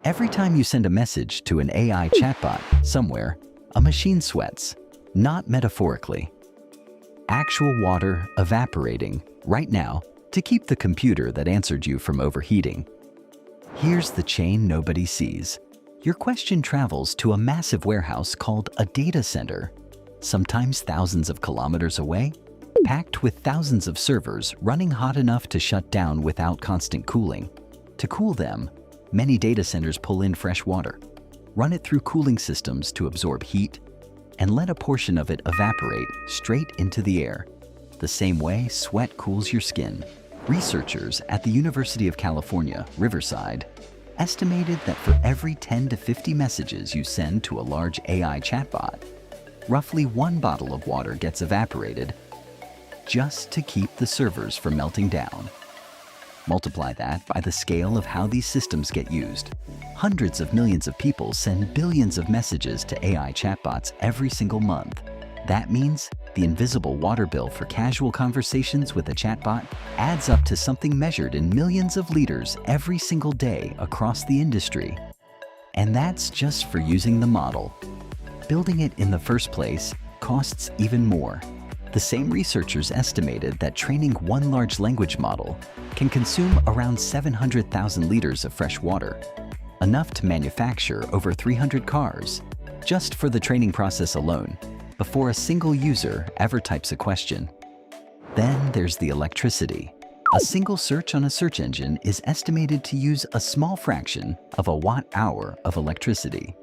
Every time you send a message to an AI chatbot somewhere, a machine sweats, not metaphorically. Actual water evaporating right now to keep the computer that answered you from overheating. Here's the chain nobody sees. Your question travels to a massive warehouse called a data center, sometimes thousands of kilometers away, packed with thousands of servers running hot enough to shut down without constant cooling. To cool them, many data centers pull in fresh water, run it through cooling systems to absorb heat, and let a portion of it evaporate straight into the air, the same way sweat cools your skin. Researchers at the University of California, Riverside, estimated that for every 10 to 50 messages you send to a large AI chatbot, roughly 1 bottle of water gets evaporated just to keep the servers from melting down. Multiply that by the scale of how these systems get used. Hundreds of millions of people send billions of messages to AI chatbots every single month. That means the invisible water bill for casual conversations with a chatbot adds up to something measured in millions of liters every single day across the industry. And that's just for using the model. Building it in the first place costs even more. The same researchers estimated that training one large language model can consume around 700,000 liters of fresh water, enough to manufacture over 300 cars, just for the training process alone, before a single user ever types a question. Then there's the electricity. A single search on a search engine is estimated to use a small fraction of a watt-hour of electricity.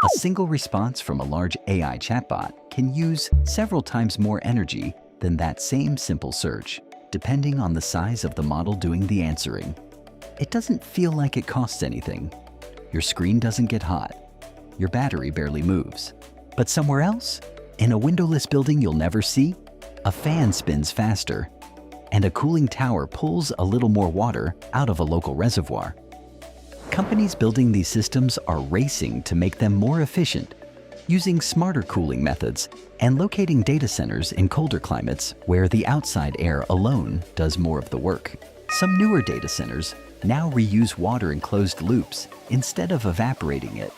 A single response from a large AI chatbot can use several times more energy than that same simple search, depending on the size of the model doing the answering. It doesn't feel like it costs anything. Your screen doesn't get hot. Your battery barely moves. But somewhere else, in a windowless building you'll never see, a fan spins faster, and a cooling tower pulls a little more water out of a local reservoir. Companies building these systems are racing to make them more efficient, using smarter cooling methods and locating data centers in colder climates where the outside air alone does more of the work. Some newer data centers now reuse water in closed loops instead of evaporating it,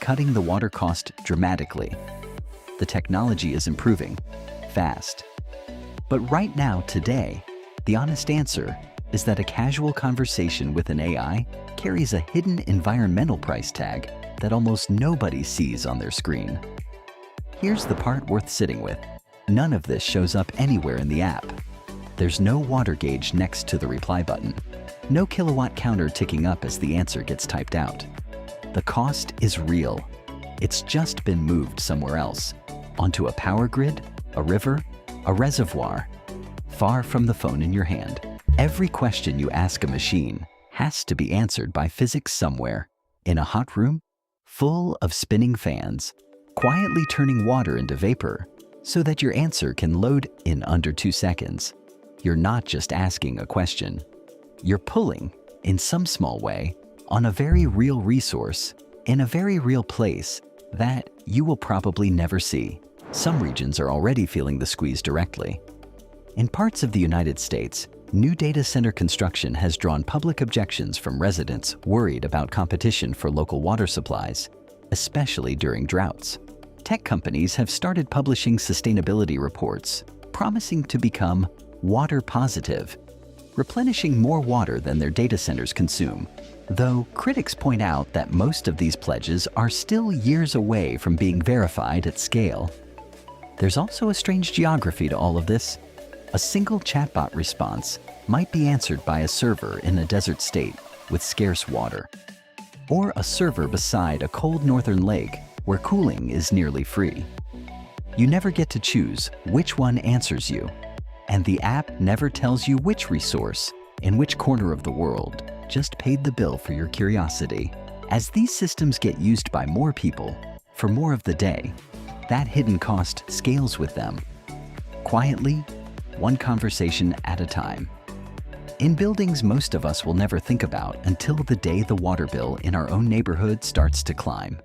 cutting the water cost dramatically. The technology is improving fast. But right now, today, the honest answer is that a casual conversation with an AI carries a hidden environmental price tag that almost nobody sees on their screen. Here's the part worth sitting with. None of this shows up anywhere in the app. There's no water gauge next to the reply button. No kilowatt counter ticking up as the answer gets typed out. The cost is real. It's just been moved somewhere else, onto a power grid, a river, a reservoir, far from the phone in your hand. Every question you ask a machine has to be answered by physics somewhere, in a hot room full of spinning fans, quietly turning water into vapor so that your answer can load in under 2 seconds. You're not just asking a question. You're pulling, in some small way, on a very real resource in a very real place that you will probably never see. Some regions are already feeling the squeeze directly. In parts of the United States, new data center construction has drawn public objections from residents worried about competition for local water supplies, especially during droughts. Tech companies have started publishing sustainability reports, promising to become water positive, replenishing more water than their data centers consume. Though critics point out that most of these pledges are still years away from being verified at scale. There's also a strange geography to all of this. A single chatbot response might be answered by a server in a desert state with scarce water, or a server beside a cold northern lake where cooling is nearly free. You never get to choose which one answers you, and the app never tells you which resource in which corner of the world just paid the bill for your curiosity. As these systems get used by more people for more of the day, that hidden cost scales with them, quietly, one conversation at a time. In buildings most of us will never think about until the day the water bill in our own neighborhood starts to climb.